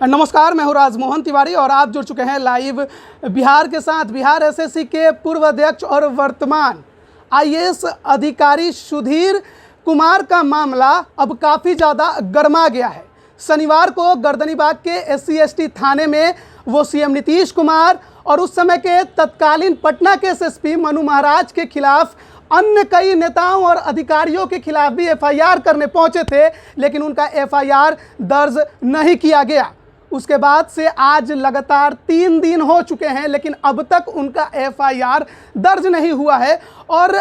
नमस्कार, मैं हूँ राजमोहन तिवारी और आप जुड़ चुके हैं लाइव बिहार के साथ। बिहार एसएससी के पूर्व अध्यक्ष और वर्तमान आईएएस अधिकारी सुधीर कुमार का मामला अब काफ़ी ज़्यादा गर्मा गया है। शनिवार को गर्दनीबाग के SC/ST थाने में वो सीएम नीतीश कुमार और उस समय के तत्कालीन पटना के SSP मनु महाराज के खिलाफ अन्य कई नेताओं और अधिकारियों के खिलाफ भी FIR करने पहुंचे थे, लेकिन उनका FIR दर्ज नहीं किया गया। उसके बाद से आज लगातार 3 दिन हो चुके हैं, लेकिन अब तक उनका FIR दर्ज नहीं हुआ है। और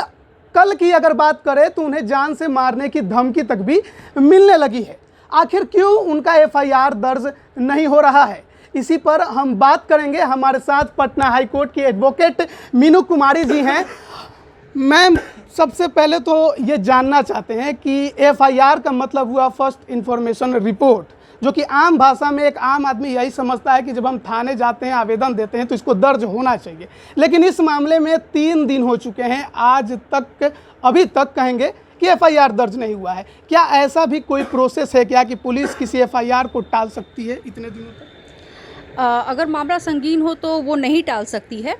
कल की अगर बात करें तो उन्हें जान से मारने की धमकी तक भी मिलने लगी है। आखिर क्यों उनका FIR दर्ज नहीं हो रहा है, इसी पर हम बात करेंगे। हमारे साथ पटना हाईकोर्ट की एडवोकेट मीनू कुमारी जी हैं। मैम, सबसे पहले तो ये जानना चाहते हैं कि FIR का मतलब हुआ फर्स्ट इंफॉर्मेशन रिपोर्ट, जो कि आम भाषा में एक आम आदमी यही समझता है कि जब हम थाने जाते हैं, आवेदन देते हैं तो इसको दर्ज होना चाहिए। लेकिन इस मामले में 3 दिन हो चुके हैं, आज तक अभी तक कहेंगे कि FIR दर्ज नहीं हुआ है। क्या ऐसा भी कोई प्रोसेस है क्या कि पुलिस किसी FIR को टाल सकती है इतने दिनों तक? अगर मामला संगीन हो तो वो नहीं टाल सकती है,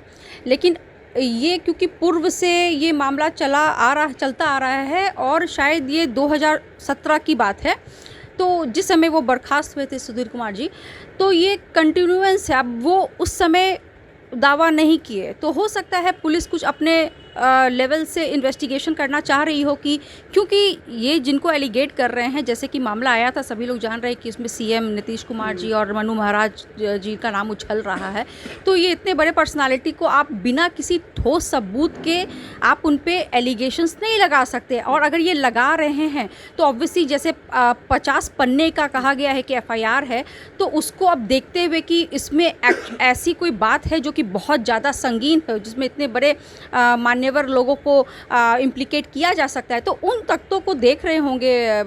लेकिन ये क्योंकि पूर्व से ये मामला चलता आ रहा है और शायद ये 2017 की बात है, तो जिस समय वो बर्खास्त हुए थे सुधीर कुमार जी, तो ये कंटिन्यूएंस है। अब वो उस समय दावा नहीं किए, तो हो सकता है पुलिस कुछ अपने लेवल से इन्वेस्टिगेशन करना चाह रही हो कि क्योंकि ये जिनको एलिगेट कर रहे हैं, जैसे कि मामला आया था, सभी लोग जान रहे हैं कि इसमें सीएम नीतीश कुमार जी और मनु महाराज जी का नाम उछल रहा है। तो ये इतने बड़े पर्सनालिटी को आप बिना किसी ठोस सबूत के आप उन पे एलिगेशंस नहीं लगा सकते। और अगर ये लगा रहे हैं तो ऑब्वियसली जैसे 50 पन्ने का कहा गया है कि FIR है, तो उसको अब देखते हुए कि इसमें ऐसी कोई बात है जो कि बहुत ज़्यादा संगीन है, जिसमें इतने बड़े मान्यवर लोगों को इम्प्लिकेट किया जा सकता है, तो उन तख्तों को देख रहे होंगे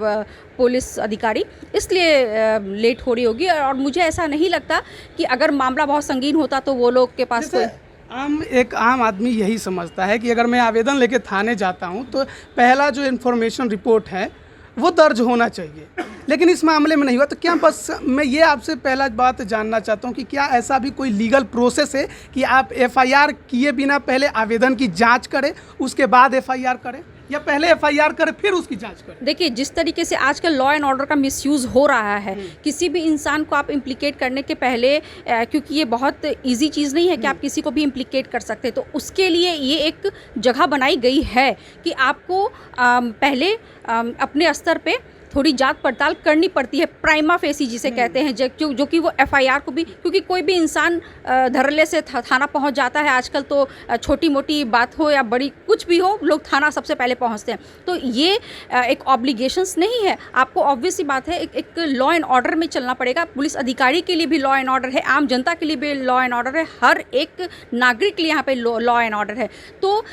पुलिस अधिकारी, इसलिए लेट हो रही होगी। और मुझे ऐसा नहीं लगता कि अगर मामला बहुत संगीन होता तो वो लोग के पास कोई एक आम आदमी यही समझता है कि अगर मैं आवेदन लेके थाने जाता हूं तो पहला जो इन्फॉर्मेशन रिपोर्ट है वो दर्ज होना चाहिए, लेकिन इस मामले में नहीं हुआ। तो क्या, बस मैं ये आपसे पहला बात जानना चाहता हूँ कि क्या ऐसा भी कोई लीगल प्रोसेस है कि आप FIR किए बिना पहले आवेदन की जांच करें, उसके बाद FIR करें, या पहले FIR करें फिर उसकी जांच करें? देखिए, जिस तरीके से आजकल लॉ एंड ऑर्डर का मिसयूज़ हो रहा है, किसी भी इंसान को आप इम्प्लिकेट करने के पहले, क्योंकि ये बहुत इजी चीज़ नहीं है कि आप किसी को भी इम्प्लिकेट कर सकते, तो उसके लिए ये एक जगह बनाई गई है कि आपको पहले अपने स्तर पे थोड़ी जांच पड़ताल करनी पड़ती है, प्राइमा फेसी जिसे कहते हैं, जो कि वो FIR को भी, क्योंकि कोई भी इंसान धड़ल्ले से थाना पहुंच जाता है आजकल, तो छोटी मोटी बात हो या बड़ी कुछ भी हो, लोग थाना सबसे पहले पहुंचते हैं। तो ये एक ऑब्लिगेशंस नहीं है, आपको ऑब्वियस सी बात है, एक लॉ एंड ऑर्डर में चलना पड़ेगा। पुलिस अधिकारी के लिए भी लॉ एंड ऑर्डर है, आम जनता के लिए भी लॉ एंड ऑर्डर है, हर एक नागरिक के लिए यहाँ पे लॉ एंड ऑर्डर है। तो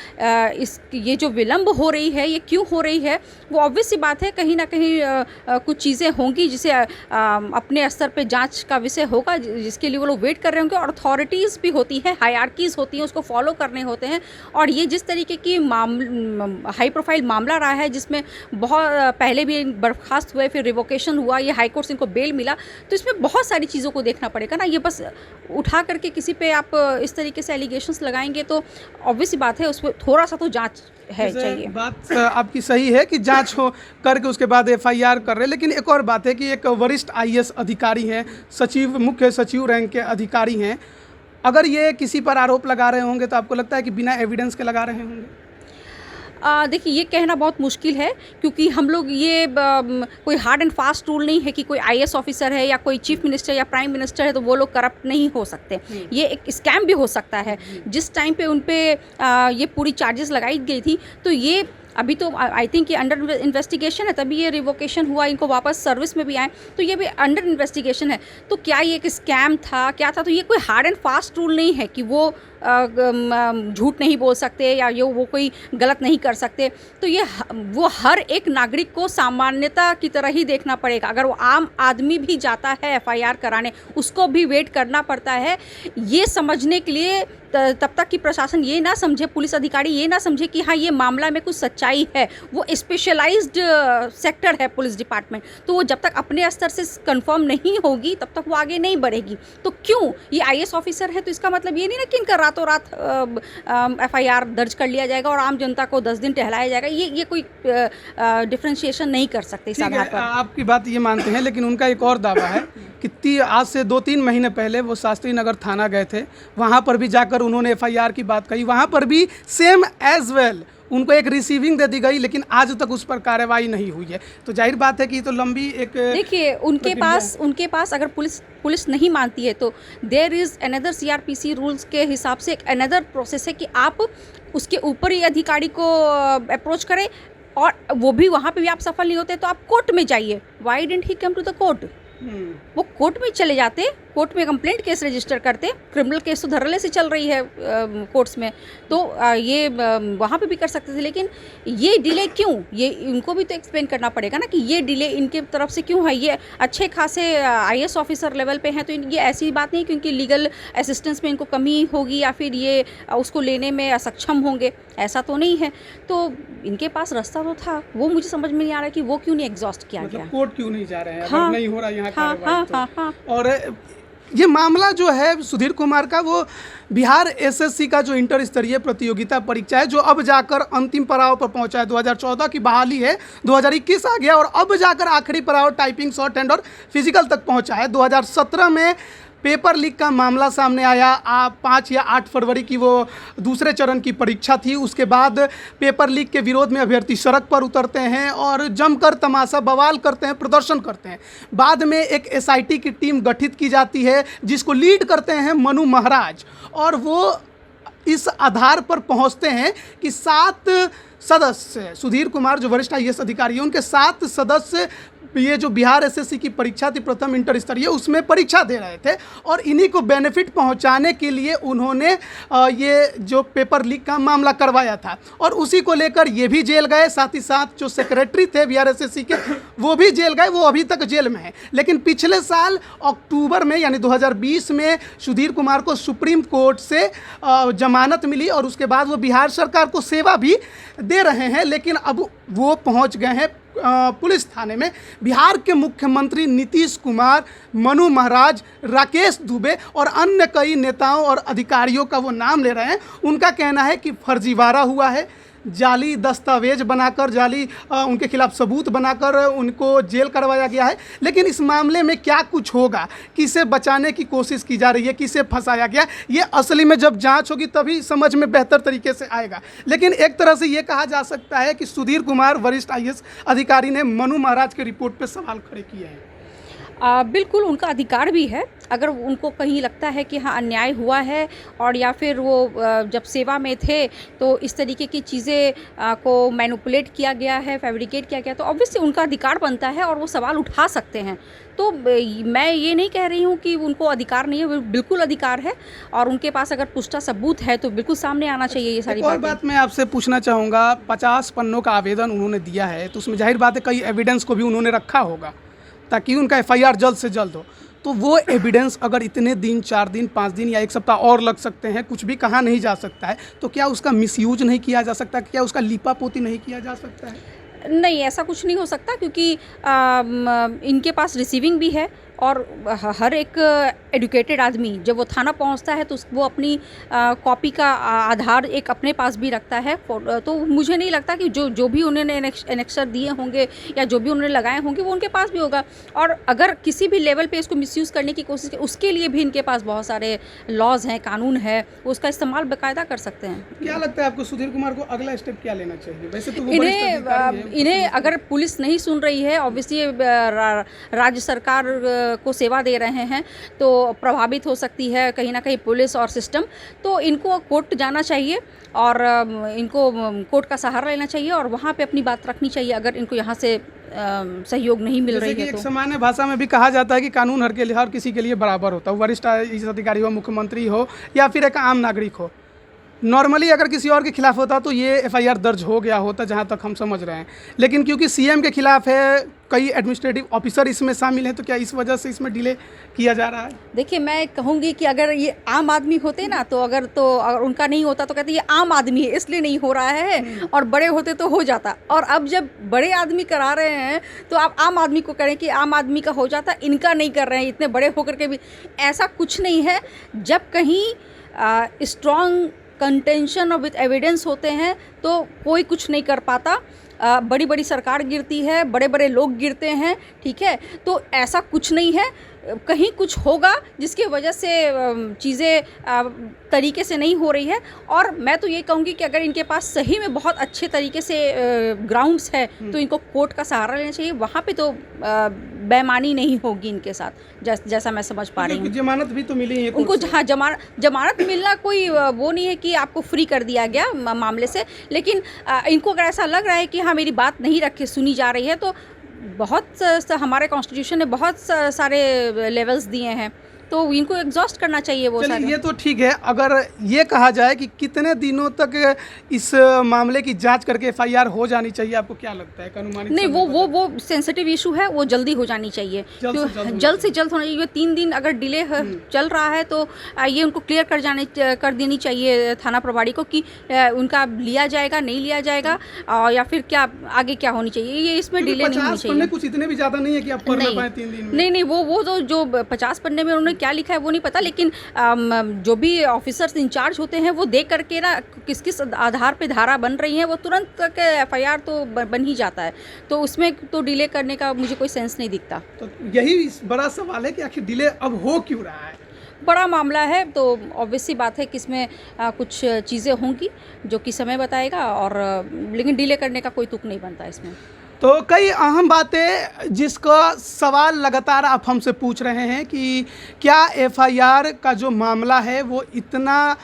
ये जो विलम्ब हो रही है, ये क्यों हो रही है, वो ऑब्वियस सी बात है, कहीं ना कहीं कुछ चीज़ें होंगी जिसे अपने स्तर पे जांच का विषय होगा, जिसके लिए वो लोग वेट कर रहे होंगे। और अथॉरिटीज़ भी होती हैं, हायरार्कीज़ होती हैं, उसको फॉलो करने होते हैं। और ये जिस तरीके की हाई प्रोफाइल मामला रहा है, जिसमें बहुत पहले भी बर्खास्त हुए, फिर रिवोकेशन हुआ, ये हाई कोर्ट से इनको बेल मिला, तो इसमें बहुत सारी चीज़ों को देखना पड़ेगा ना। ये बस उठा करके किसी पे आप इस तरीके से एलिगेशंस लगाएंगे तो ऑब्वियस सी बात है, उस पर थोड़ा सा तो जांच है चाहिए। बात आपकी सही है कि जांच हो करके उसके बाद FIR कर रहे हैं, लेकिन एक और बात है कि एक वरिष्ठ IAS अधिकारी हैं, सचिव, मुख्य सचिव रैंक के अधिकारी हैं, अगर ये किसी पर आरोप लगा रहे होंगे तो आपको लगता है कि बिना एविडेंस के लगा रहे होंगे? देखिए, ये कहना बहुत मुश्किल है, क्योंकि हम लोग ये कोई हार्ड एंड फास्ट रूल नहीं है कि कोई IAS ऑफिसर है या कोई चीफ मिनिस्टर या प्राइम मिनिस्टर है तो वो लोग करप्ट नहीं हो सकते। ये एक स्कैम भी हो सकता है। जिस टाइम पे उन पे ये पूरी चार्जेस लगाई गई थी, तो ये अभी तो आई थिंक ये अंडर इन्वेस्टिगेशन है, तभी ये रिवोकेशन हुआ, इनको वापस सर्विस में भी आए, तो ये भी अंडर इन्वेस्टिगेशन है। तो क्या ये एक स्कैम था, क्या था? तो ये कोई हार्ड एंड फास्ट रूल नहीं है कि वो झूठ नहीं बोल सकते या वो कोई गलत नहीं कर सकते। तो ये वो हर एक नागरिक को सामान्यता की तरह ही देखना पड़ेगा। अगर वो आम आदमी भी जाता है FIR कराने, उसको भी वेट करना पड़ता है। ये समझने के लिए तब तक कि प्रशासन ये ना समझे, पुलिस अधिकारी ये ना समझे कि हाँ ये मामला में कुछ सच्चाई है, वो स्पेशलाइज्ड सेक्टर है पुलिस डिपार्टमेंट, तो वो जब तक अपने स्तर से कंफर्म नहीं होगी तब तक वो आगे नहीं बढ़ेगी। तो क्यों, ये आईएएस ऑफिसर है तो इसका मतलब ये नहीं ना कि इनका रातों रात एफआईआर दर्ज कर लिया जाएगा और आम जनता को 10 दिन टहलाया जाएगा। ये कोई डिफ्रेंशिएशन नहीं कर सकते इस आधार पर। आपकी बात ये मानते हैं, लेकिन उनका एक और दावा है कि आज से 2-3 महीने पहले वो शास्त्री नगर थाना गए थे, वहाँ पर भी जाकर उन्होंने एफआईआर की बात कही, वहाँ पर भी सेम एज वेल उनको एक रिसीविंग दे दी गई, लेकिन आज तक उस पर कार्रवाई नहीं हुई है। तो जाहिर बात है कि ये तो लंबी एक, देखिए उनके पास अगर पुलिस नहीं मानती है तो there is another CrPC rules के हिसाब से एक अनदर प्रोसेस है कि आप उसके ऊपरी अधिकारी को अप्रोच करें, और वो भी वहाँ पे भी आप सफल नहीं होते तो आप कोर्ट में जाइए। Why didn't he come to the court? वो कोर्ट में चले जाते, कोर्ट में कंप्लेंट केस रजिस्टर करते, क्रिमिनल केस तो धड़ल्ले से चल रही है कोर्ट्स में, तो ये वहाँ पे भी कर सकते थे। लेकिन ये डिले क्यों, ये इनको भी तो एक्सप्लेन करना पड़ेगा ना कि ये डिले इनके तरफ से क्यों है। ये अच्छे खासे आईएएस ऑफिसर लेवल पे हैं, तो ये ऐसी बात नहीं क्योंकि लीगल असिस्टेंस में इनको कमी होगी या फिर ये उसको लेने में असक्षम होंगे, ऐसा तो नहीं है। तो इनके पास रास्ता तो था, वो मुझे समझ में नहीं आ रहा कि वो क्यों नहीं एग्जॉस्ट किया गया, कोर्ट क्यों नहीं जा रहे हैं, हाँ, नहीं हो रहा यहाँ हाँ। और ये मामला जो है सुधीर कुमार का, वो बिहार एसएससी का जो इंटर स्तरीय प्रतियोगिता परीक्षा है, जो अब जाकर अंतिम पड़ाव पर पहुंचा है। 2014 की बहाली है, 2021 आ गया और अब जाकर आखिरी पड़ाव टाइपिंग, शॉर्ट हैंड और फिजिकल तक पहुंचा है। 2017 में पेपर लीक का मामला सामने आया। 5 या 8 फरवरी की वो दूसरे चरण की परीक्षा थी। उसके बाद पेपर लीक के विरोध में अभ्यर्थी सड़क पर उतरते हैं और जमकर तमाशा बवाल करते हैं, प्रदर्शन करते हैं। बाद में एक एसआईटी की टीम गठित की जाती है जिसको लीड करते हैं मनु महाराज, और वो इस आधार पर पहुंचते हैं कि 7 सदस्य, सुधीर कुमार जो वरिष्ठ आईएएस अधिकारी हैं, उनके 7 सदस्य ये जो बिहार एसएससी की परीक्षा थी प्रथम इंटर स्तरीय, उसमें परीक्षा दे रहे थे, और इन्हीं को बेनिफिट पहुंचाने के लिए उन्होंने ये जो पेपर लीक का मामला करवाया था, और उसी को लेकर ये भी जेल गए। साथ ही साथ जो सेक्रेटरी थे बिहार एसएससी के, वो भी जेल गए, वो अभी तक जेल में हैं। लेकिन पिछले साल अक्टूबर में यानी 2020 में सुधीर कुमार को सुप्रीम कोर्ट से जमानत मिली और उसके बाद वो बिहार सरकार को सेवा भी दे रहे हैं। लेकिन अब वो पहुंच गए हैं पुलिस थाने में। बिहार के मुख्यमंत्री नीतीश कुमार, मनु महाराज, राकेश दुबे और अन्य कई नेताओं और अधिकारियों का वो नाम ले रहे हैं। उनका कहना है कि फर्जीवाड़ा हुआ है, जाली दस्तावेज बनाकर, जाली उनके खिलाफ सबूत बनाकर उनको जेल करवाया गया है। लेकिन इस मामले में क्या कुछ होगा, किसे बचाने की कोशिश की जा रही है, किसे फंसाया गया, ये असली में जब जांच होगी तभी समझ में बेहतर तरीके से आएगा। लेकिन एक तरह से ये कहा जा सकता है कि सुधीर कुमार वरिष्ठ आईएएस अधिकारी ने मनु महाराज के रिपोर्ट पर सवाल खड़े किए हैं। बिल्कुल उनका अधिकार भी है, अगर उनको कहीं लगता है कि हाँ अन्याय हुआ है, और या फिर वो जब सेवा में थे तो इस तरीके की चीज़ें को मैनिपुलेट किया गया है, फैब्रिकेट किया गया, तो ऑब्वियसली उनका अधिकार बनता है और वो सवाल उठा सकते हैं। तो मैं ये नहीं कह रही हूँ कि उनको अधिकार नहीं है, बिल्कुल अधिकार है, और उनके पास अगर पुख्ता सबूत है तो बिल्कुल सामने आना चाहिए ये सारी और बात मैं आपसे पूछना चाहूँगा, 50 पन्नों का आवेदन उन्होंने दिया है, तो उसमें जाहिर बात है कई एविडेंस को भी उन्होंने रखा होगा ताकि उनका एफआईआर जल्द से जल्द हो। तो वो एविडेंस अगर इतने दिन, 4 दिन, 5 दिन या 1 सप्ताह और लग सकते हैं, कुछ भी कहा नहीं जा सकता है, तो क्या उसका मिसयूज नहीं किया जा सकता, क्या उसका लीपापोती नहीं किया जा सकता है? नहीं, ऐसा कुछ नहीं हो सकता, क्योंकि इनके पास रिसीविंग भी है, और हर एक एजुकेटेड आदमी जब वो थाना पहुंचता है तो वो अपनी कॉपी का आधार एक अपने पास भी रखता है। तो मुझे नहीं लगता कि जो भी उन्होंने एनेक्सर दिए होंगे या जो भी उन्होंने लगाए होंगे वो उनके पास भी होगा। और अगर किसी भी लेवल पे इसको मिसयूज़ करने की कोशिश की, उसके लिए भी इनके पास बहुत सारे लॉज हैं, कानून है, उसका इस्तेमाल बाकायदा कर सकते हैं। क्या लगता है आपको सुधीर कुमार को अगला स्टेप क्या लेना चाहिए? वैसे तो वो इन्हें अगर पुलिस नहीं सुन रही है, ऑब्वियसली राज्य सरकार को सेवा दे रहे हैं, तो प्रभावित हो सकती है कहीं ना कहीं पुलिस और सिस्टम, तो इनको कोर्ट जाना चाहिए और इनको कोर्ट का सहारा लेना चाहिए और वहाँ पे अपनी बात रखनी चाहिए अगर इनको यहाँ से सहयोग नहीं मिल रही है। एक सामान्य भाषा में भी कहा जाता है कि कानून हर किसी के लिए बराबर होता है, वरिष्ठ अधिकारी हो, मुख्यमंत्री हो या फिर एक आम नागरिक हो। नॉर्मली अगर किसी और के खिलाफ होता तो ये एफआईआर दर्ज हो गया होता, जहाँ तक हम समझ रहे हैं। लेकिन क्योंकि सीएम के खिलाफ है, कई एडमिनिस्ट्रेटिव ऑफिसर इसमें शामिल हैं, तो क्या इस वजह से इसमें डिले किया जा रहा है? देखिए, मैं कहूँगी कि अगर ये आम आदमी होते ना, तो अगर उनका नहीं होता तो कहते ये आम आदमी है इसलिए नहीं हो रहा है, और बड़े होते तो हो जाता। और अब जब बड़े आदमी करा रहे हैं तो आप आम आदमी को करें कि आम आदमी का हो जाता, इनका नहीं कर रहे हैं, इतने बड़े होकर के भी। ऐसा कुछ नहीं है। जब कहीं स्ट्रॉन्ग कंटेंशन और विद एविडेंस होते हैं तो कोई कुछ नहीं कर पाता। बड़ी बड़ी सरकार गिरती है, बड़े बड़े लोग गिरते हैं, ठीक है। तो ऐसा कुछ नहीं है, कहीं कुछ होगा जिसकी वजह से चीज़ें तरीके से नहीं हो रही है। और मैं तो ये कहूँगी कि अगर इनके पास सही में बहुत अच्छे तरीके से ग्राउंड्स है तो इनको कोर्ट का सहारा लेना चाहिए। वहाँ पे तो बेईमानी नहीं होगी इनके साथ, जैसा मैं समझ पा रही हूँ। जमानत भी तो मिली है उनको। हाँ, जमानत मिलना कोई वो नहीं है कि आपको फ्री कर दिया गया मामले से। लेकिन इनको अगर ऐसा लग रहा है कि हाँ मेरी बात नहीं रखी सुनी जा रही है, तो बहुत हमारे कॉन्स्टिट्यूशन ने बहुत सारे लेवल्स दिए हैं, तो इनको एग्जॉस्ट करना चाहिए वो सारे। ये तो ठीक है। अगर ये कहा जाए कि कितने दिनों तक इस मामले की जांच करके एफआईआर हो जानी चाहिए, आपको क्या लगता है? अनुमानित नहीं, वो सेंसिटिव इशू है, वो जल्दी हो जानी चाहिए। जल्द से जल्द होना चाहिए। 3 दिन अगर डिले चल रहा है तो ये उनको क्लियर कर देनी चाहिए थाना प्रभारी को कि उनका लिया जाएगा, नहीं लिया जाएगा, या फिर क्या आगे क्या होनी चाहिए। ये इसमें डिले नहीं होनी चाहिए। कुछ इतने भी ज़्यादा नहीं है कि आप पढ़ ना पाएं 3 दिन में। नहीं, वो तो जो 50 पन्ने में उन्होंने क्या लिखा है वो नहीं पता, लेकिन जो भी ऑफिसर्स इंचार्ज होते हैं वो देख करके ना किस आधार पे धारा बन रही है वो तुरंत करके एफआईआर तो बन ही जाता है। तो उसमें तो डिले करने का मुझे कोई सेंस नहीं दिखता। तो यही बड़ा सवाल है कि आखिर डिले अब हो क्यों रहा है? बड़ा मामला है तो ऑब्वियस सी बात है कि इसमें कुछ चीज़ें होंगी जो कि समय बताएगा, और लेकिन डिले करने का कोई तुक नहीं बनता इसमें। तो कई अहम बातें जिसका सवाल लगातार आप हमसे पूछ रहे हैं कि क्या एफआईआर का जो मामला है वो इतना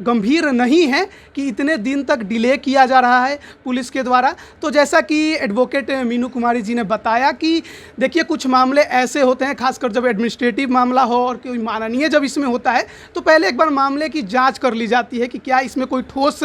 गंभीर नहीं है कि इतने दिन तक डिले किया जा रहा है पुलिस के द्वारा। तो जैसा कि एडवोकेट मीनू कुमारी जी ने बताया कि देखिए, कुछ मामले ऐसे होते हैं, खासकर जब एडमिनिस्ट्रेटिव मामला हो और कोई माननीय जब इसमें होता है तो पहले एक बार मामले की जांच कर ली जाती है कि क्या इसमें कोई ठोस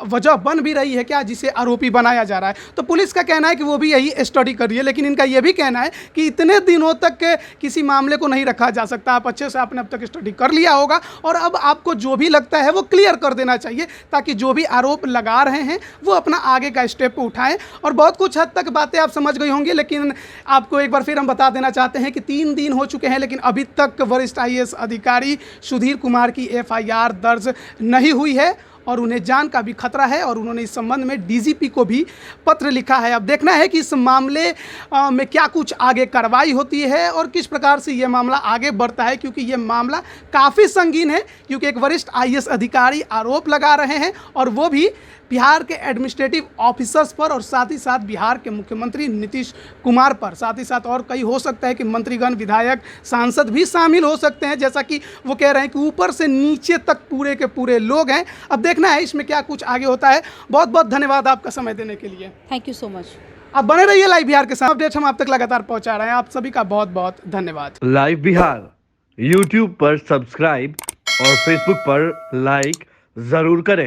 वजह बन भी रही है क्या जिसे आरोपी बनाया जा रहा है। तो पुलिस का कहना है कि वो भी यही स्टडी कर रही है, लेकिन इनका ये भी कहना है कि इतने दिनों तक किसी मामले को नहीं रखा जा सकता। आप अच्छे से आपने अब तक स्टडी कर लिया होगा और अब आपको जो भी लगता है वो क्लियर कर देना चाहिए, ताकि जो भी आरोप लगा रहे हैं वो अपना आगे का स्टेप उठाएं। और बहुत कुछ हद तक बातें आप समझ गई होंगी, लेकिन आपको एक बार फिर हम बता देना चाहते हैं कि 3 दिन हो चुके हैं, लेकिन अभी तक वरिष्ठ IAS अधिकारी सुधीर कुमार की एफआईआर दर्ज नहीं हुई है और उन्हें जान का भी खतरा है, और उन्होंने इस संबंध में DGP को भी पत्र लिखा है। अब देखना है कि इस मामले में क्या कुछ आगे कार्रवाई होती है और किस प्रकार से ये मामला आगे बढ़ता है, क्योंकि ये मामला काफ़ी संगीन है, क्योंकि एक वरिष्ठ IAS अधिकारी आरोप लगा रहे हैं और वो भी बिहार के एडमिनिस्ट्रेटिव ऑफिसर्स पर, और साथ ही साथ बिहार के मुख्यमंत्री नीतीश कुमार पर। साथ ही साथ और कई हो सकता है कि मंत्रीगण, विधायक, सांसद भी शामिल हो सकते हैं, जैसा कि वो कह रहे हैं कि ऊपर से नीचे तक पूरे के पूरे लोग हैं। अब देखना है इसमें क्या कुछ आगे होता है। बहुत बहुत धन्यवाद आपका समय देने के लिए। Thank you so much. आप बने रहिए लाइव बिहार के साथ। अपडेट हम आप तक लगातार पहुंचा रहे हैं। आप सभी का बहुत बहुत धन्यवाद। लाइव बिहार YouTube पर सब्सक्राइब और Facebook पर लाइक जरूर करें।